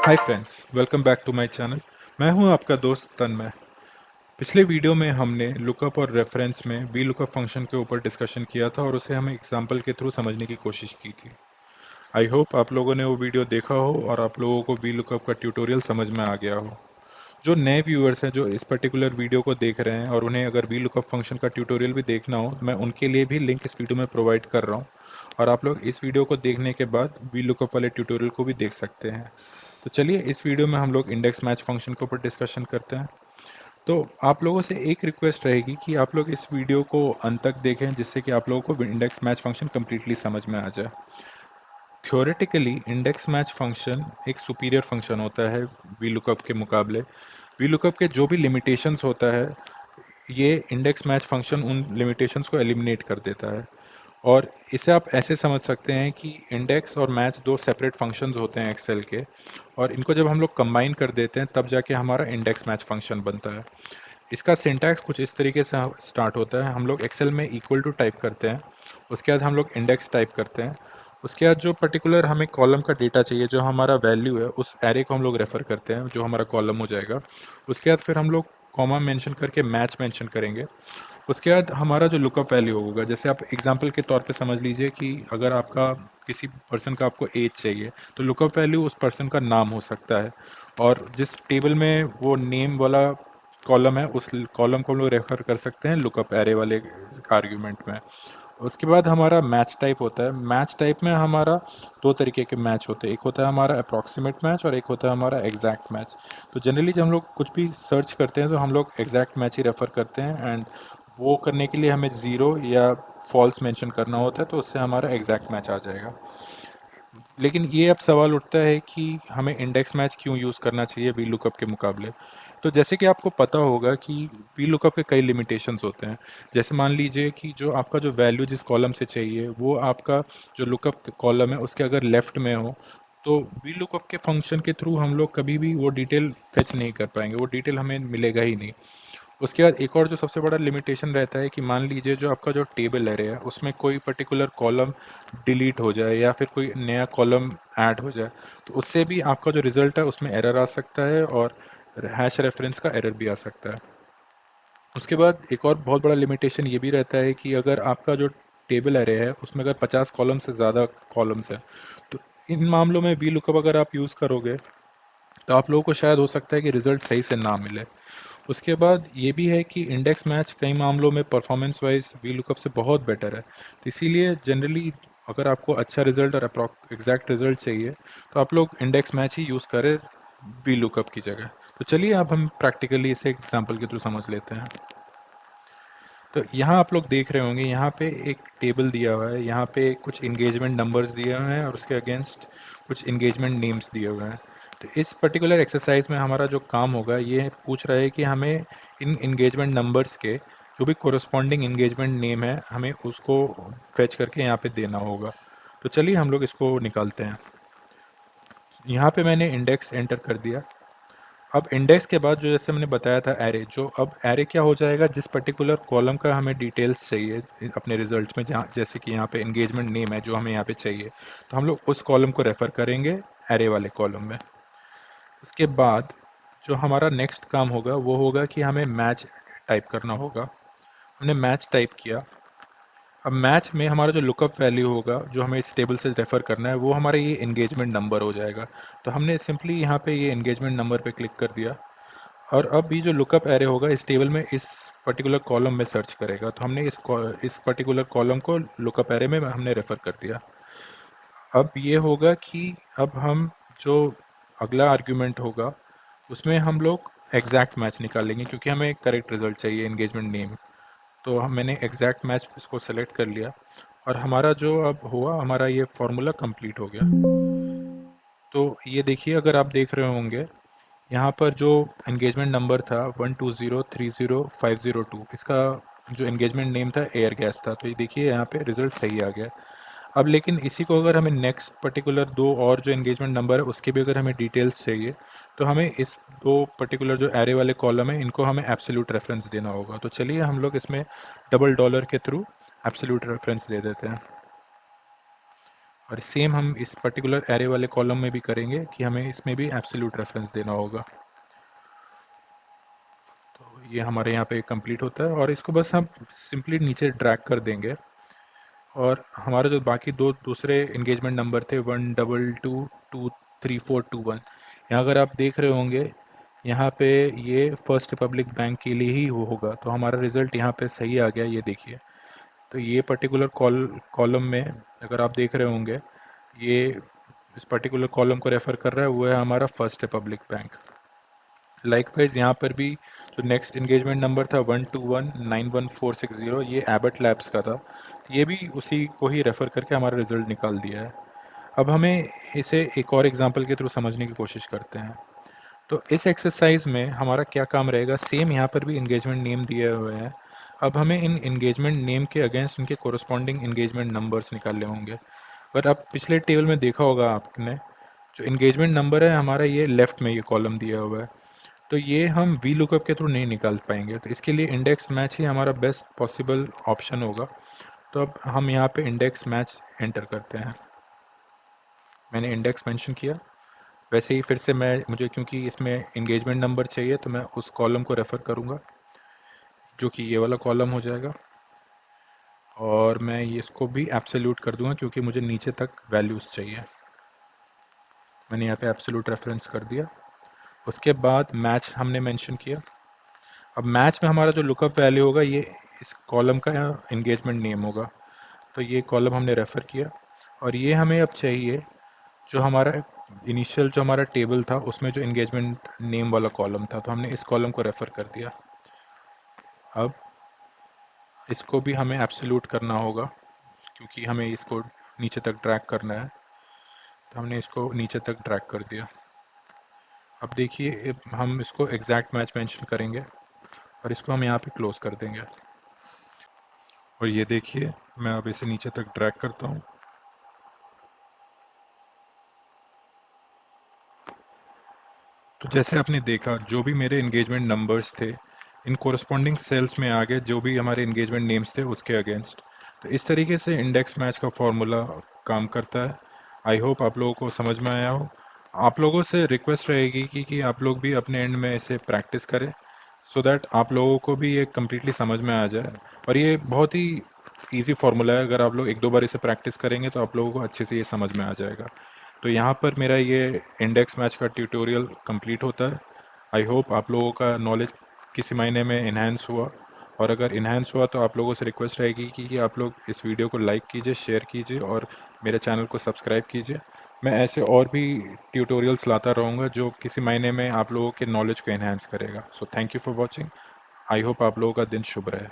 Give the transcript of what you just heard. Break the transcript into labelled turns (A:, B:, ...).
A: Hi friends, welcome back to my channel. मैं हूं आपका दोस्त तन्मय। पिछले वीडियो में हमने लुकअप और रेफरेंस में वी लुकअप फंक्शन के ऊपर डिस्कशन किया था और उसे हमें एग्जांपल के थ्रू समझने की कोशिश की थी। आई होप आप लोगों ने वो वीडियो देखा हो और आप लोगों को वी लुकअप का ट्यूटोरियल समझ में आ गया हो। जो नए व्यूअर्स हैं जो इस पर्टिकुलर वीडियो को देख रहे हैं और उन्हें अगर वी लुकअप फंक्शन का ट्यूटोरियल भी देखना हो, मैं उनके लिए भी लिंक इस वीडियो में प्रोवाइड कर रहा हूँ और आप लोग इस वीडियो को देखने के बाद वी लुकअप वाले ट्यूटोरियल को भी देख सकते हैं। तो चलिए इस वीडियो में हम लोग इंडेक्स मैच फंक्शन के ऊपर डिस्कशन करते हैं। तो आप लोगों से एक रिक्वेस्ट रहेगी कि आप लोग इस वीडियो को अंत तक देखें, जिससे कि आप लोगों को इंडेक्स मैच फंक्शन कम्प्लीटली समझ में आ जाए। थ्योरेटिकली इंडेक्स मैच फंक्शन एक सुपीरियर फंक्शन होता है वी लुकअप के मुकाबले। वी लुकअप के जो भी लिमिटेशंस होता है, ये इंडेक्स मैच फंक्शन उन लिमिटेशंस को एलिमिनेट कर देता है। और इसे आप ऐसे समझ सकते हैं कि इंडेक्स और मैच दो सेपरेट फंक्शंस होते हैं एक्सेल के, और इनको जब हम लोग कंबाइन कर देते हैं तब जाके हमारा इंडेक्स मैच फंक्शन बनता है। इसका सिंटैक्स कुछ इस तरीके से स्टार्ट होता है। हम लोग एक्सेल में इक्वल टू टाइप करते हैं, उसके बाद हम लोग इंडेक्स टाइप करते हैं, उसके बाद जो पर्टिकुलर हमें कॉलम का डेटा चाहिए, जो हमारा वैल्यू है, उस एरे को हम लोग रेफ़र करते हैं जो हमारा कॉलम हो जाएगा। उसके बाद फिर हम लोग कॉमा मेंशन करके मैच मेंशन करेंगे। उसके बाद हमारा जो लुकअप वैल्यू होगा, जैसे आप एग्जांपल के तौर पे समझ लीजिए कि अगर आपका किसी पर्सन का आपको एज चाहिए, तो लुकअप वैल्यू उस पर्सन का नाम हो सकता है, और जिस टेबल में वो नेम वाला कॉलम है उस कॉलम को हम लोग रेफर कर सकते हैं लुकअप एरे वाले आर्ग्यूमेंट में। उसके बाद हमारा मैच टाइप होता है। मैच टाइप में हमारा दो तरीके के मैच होते हैं, एक होता है हमारा अप्रॉक्सीमेट मैच और एक होता है हमारा एग्जैक्ट मैच। तो जनरली जब हम लोग कुछ भी सर्च करते हैं तो हम लोग एग्जैक्ट मैच ही रेफ़र करते हैं, एंड वो करने के लिए हमें ज़ीरो या फॉल्स मेंशन करना होता है, तो उससे हमारा एग्जैक्ट मैच आ जाएगा। लेकिन ये अब सवाल उठता है कि हमें इंडेक्स मैच क्यों यूज़ करना चाहिए वी लुकअप के मुकाबले। तो जैसे कि आपको पता होगा कि वी लुकअप के कई लिमिटेशंस होते हैं। जैसे मान लीजिए कि जो आपका जो वैल्यू जिस कॉलम से चाहिए, वो आपका जो लुकअप कॉलम है उसके अगर लेफ़्ट में हो, तो वी लुकअप के फंक्शन के थ्रू हम लोग कभी भी वो डिटेल फेच नहीं कर पाएंगे, वो डिटेल हमें मिलेगा ही नहीं। उसके बाद एक और जो सबसे बड़ा लिमिटेशन रहता है कि मान लीजिए जो आपका जो टेबल एरे है उसमें कोई पर्टिकुलर कॉलम डिलीट हो जाए या फिर कोई नया कॉलम ऐड हो जाए, तो उससे भी आपका जो रिज़ल्ट है उसमें एरर आ सकता है और हैश रेफरेंस का एरर भी आ सकता है। उसके बाद एक और बहुत बड़ा लिमिटेशन ये भी रहता है कि अगर आपका जो टेबल एरे है उसमें अगर 50 कॉलम से ज़्यादा कॉलम्स हैं, तो इन मामलों में वी लुकअप अगर आप यूज़ करोगे तो आप लोगों को शायद हो सकता है कि रिज़ल्ट सही से ना मिले। उसके बाद ये भी है कि इंडेक्स मैच कई मामलों में परफॉर्मेंस वाइज वी लुकअप से बहुत बेटर है। तो इसीलिए जनरली अगर आपको अच्छा रिजल्ट और एग्जैक्ट रिजल्ट चाहिए, तो आप लोग इंडेक्स मैच ही यूज़ करें वी लुकअप की जगह। तो चलिए अब हम प्रैक्टिकली इसे एग्जांपल के थ्रू समझ लेते हैं। तो यहाँ आप लोग देख रहे होंगे, यहाँ पे एक टेबल दिया हुआ है, यहाँ पे कुछ इंगेजमेंट नंबर्स दिए हुए हैं और उसके अगेंस्ट कुछ इंगेजमेंट नेम्स दिए हुए हैं। तो इस पर्टिकुलर एक्सरसाइज में हमारा जो काम होगा ये पूछ रहा है कि हमें इन इंगेजमेंट नंबर्स के जो भी कोरस्पॉन्डिंग इंगेजमेंट नेम है, हमें उसको फेच करके यहाँ पे देना होगा। तो चलिए हम लोग इसको निकालते हैं। यहाँ पे मैंने इंडेक्स एंटर कर दिया। अब इंडेक्स के बाद जो जैसे मैंने बताया था एरे, जो अब एरे क्या हो जाएगा, जिस पर्टिकुलर कॉलम का हमें डिटेल्स चाहिए अपने रिजल्ट में, जहाँ जैसे कि यहाँ पे इंगेजमेंट नेम है जो हमें यहाँ पे चाहिए, तो हम लोग उस कॉलम को रेफ़र करेंगे एरे वाले कॉलम में। उसके बाद जो हमारा नेक्स्ट काम होगा वो होगा कि हमें मैच टाइप करना होगा। हमने मैच टाइप किया। अब मैच में हमारा जो लुकअप वैल्यू होगा जो हमें इस टेबल से रेफ़र करना है, वो हमारा ये इंगेजमेंट नंबर हो जाएगा। तो हमने सिंपली यहाँ पे ये इंगेजमेंट नंबर पे क्लिक कर दिया, और अब ये जो लुकअप एरे होगा इस टेबल में इस पर्टिकुलर कॉलम में सर्च करेगा। तो हमने इस पर्टिकुलर कॉलम को लुकअप एरे में हमने रेफ़र कर दिया। अब ये होगा कि अब हम जो अगला आर्ग्यूमेंट होगा उसमें हम लोग एग्जैक्ट मैच निकालेंगे, क्योंकि हमें करेक्ट रिजल्ट चाहिए इंगेजमेंट नेम। तो मैंने एग्जैक्ट मैच इसको सेलेक्ट कर लिया, और हमारा जो अब हुआ, हमारा ये फार्मूला कंप्लीट हो गया। तो ये देखिए, अगर आप देख रहे होंगे यहाँ पर जो एंगेजमेंट नंबर था 120300502, इसका जो एंगेजमेंट नेम था एयर गैस था। तो ये देखिए यहाँ पे रिजल्ट सही आ गया। अब लेकिन इसी को अगर हमें नेक्स्ट पर्टिकुलर दो और जो एंगेजमेंट नंबर है उसके भी अगर हमें डिटेल्स चाहिए, तो हमें इस दो पर्टिकुलर जो एरे वाले कॉलम है इनको हमें एब्सोल्यूट रेफरेंस देना होगा। तो चलिए हम लोग इसमें डबल डॉलर के थ्रू एब्सोल्यूट रेफरेंस दे देते हैं। और सेम हम इस पर्टिकुलर एरे वाले कॉलम में भी करेंगे कि हमें इसमें भी एब्सोल्यूट रेफरेंस देना होगा। तो ये हमारे यहाँ पे कंप्लीट होता है और इसको बस हम सिंपली नीचे ड्रैग कर देंगे और हमारे जो बाकी दो दूसरे इंगेजमेंट नंबर थे 1222341, यहाँ अगर आप देख रहे होंगे यहाँ पे ये फर्स्ट रिपब्लिक बैंक के लिए ही वो होगा, तो हमारा रिजल्ट यहाँ पे सही आ गया, ये देखिए। तो ये पर्टिकुलर कॉलम में अगर आप देख रहे होंगे, ये इस पर्टिकुलर कॉलम को रेफ़र कर रहा है, वो है हमारा फर्स्ट रिपब्लिक बैंक। लाइकवाइज यहाँ पर भी जो नेक्स्ट इंगेजमेंट नंबर था 121911460, ये एबट लैब्स का था, ये भी उसी को ही रेफ़र करके हमारा रिजल्ट निकाल दिया है। अब हमें इसे एक और एग्जांपल के थ्रू समझने की कोशिश करते हैं। तो इस एक्सरसाइज में हमारा क्या काम रहेगा, सेम यहाँ पर भी इंगेजमेंट नेम दिए हुए हैं। अब हमें इन इंगेजमेंट नेम के अगेंस्ट इनके कोरस्पॉन्डिंग इंगेजमेंट नंबर्स निकालने होंगे। बट अब पिछले टेबल में देखा होगा आपने, जो इंगेजमेंट नंबर है हमारा, ये लेफ्ट में ये कॉलम दिया हुआ है, तो ये हम वी लुकअप के थ्रू नहीं निकाल पाएंगे। तो इसके लिए इंडेक्स मैच ही हमारा बेस्ट पॉसिबल ऑप्शन होगा। तो अब हम यहाँ पे इंडेक्स मैच एंटर करते हैं। मैंने इंडेक्स मेंशन किया, वैसे ही फिर से मुझे क्योंकि इसमें इंगेजमेंट नंबर चाहिए, तो मैं उस कॉलम को रेफ़र करूँगा जो कि ये वाला कॉलम हो जाएगा, और मैं ये इसको भी एब्सोल्यूट कर दूंगा क्योंकि मुझे नीचे तक वैल्यूज़ चाहिए। मैंने यहाँ पे एब्सोल्यूट रेफरेंस कर दिया। उसके बाद मैच हमने मेंशन किया। अब मैच में हमारा जो लुकअप वैल्यू होगा, ये इस कॉलम का इंगेजमेंट नेम होगा। तो ये कॉलम हमने रेफ़र किया और ये हमें अब चाहिए जो हमारा इनिशियल जो हमारा टेबल था उसमें जो इंगेजमेंट नेम वाला कॉलम था, तो हमने इस कॉलम को रेफ़र कर दिया। अब इसको भी हमें एब्सोल्यूट करना होगा क्योंकि हमें इसको नीचे तक ड्रैग करना है, तो हमने इसको नीचे तक ड्रैग कर दिया। अब देखिए हम इसको एग्जैक्ट मैच मेंशन करेंगे और इसको हम यहाँ पे क्लोज कर देंगे। और ये देखिए मैं अब इसे नीचे तक ड्रैग करता हूँ। तो जैसे आपने देखा, जो भी मेरे इंगेजमेंट नंबर्स थे इन कोरस्पॉन्डिंग सेल्स में आ गए, जो भी हमारे इंगेजमेंट नेम्स थे उसके अगेंस्ट। तो इस तरीके से इंडेक्स मैच का फॉर्मूला काम करता है। आई होप आप लोगों को समझ में आया हो। आप लोगों से रिक्वेस्ट रहेगी कि आप लोग भी अपने एंड में इसे प्रैक्टिस करें, सो दैट आप लोगों को भी ये कम्प्लीटली समझ में आ जाए। और ये बहुत ही ईजी फार्मूला है, अगर आप लोग एक दो बार इसे प्रैक्टिस करेंगे तो आप लोगों को अच्छे से ये समझ में आ जाएगा। तो यहाँ पर मेरा ये इंडेक्स मैच का ट्यूटोरियल कंप्लीट होता है। आई होप आप लोगों का नॉलेज किसी मायने में इन्हेंस हुआ, और अगर इन्हेंस हुआ तो आप लोगों से रिक्वेस्ट रहेगी कि आप लोग इस वीडियो को लाइक कीजिए, शेयर कीजिए और मेरे चैनल को सब्सक्राइब कीजिए। मैं ऐसे और भी ट्यूटोरियल्स लाता रहूँगा जो किसी मायने में आप लोगों के नॉलेज को इन्हेंस करेगा। So thank you for watching. I hope आप लोगों का दिन शुभ रहे।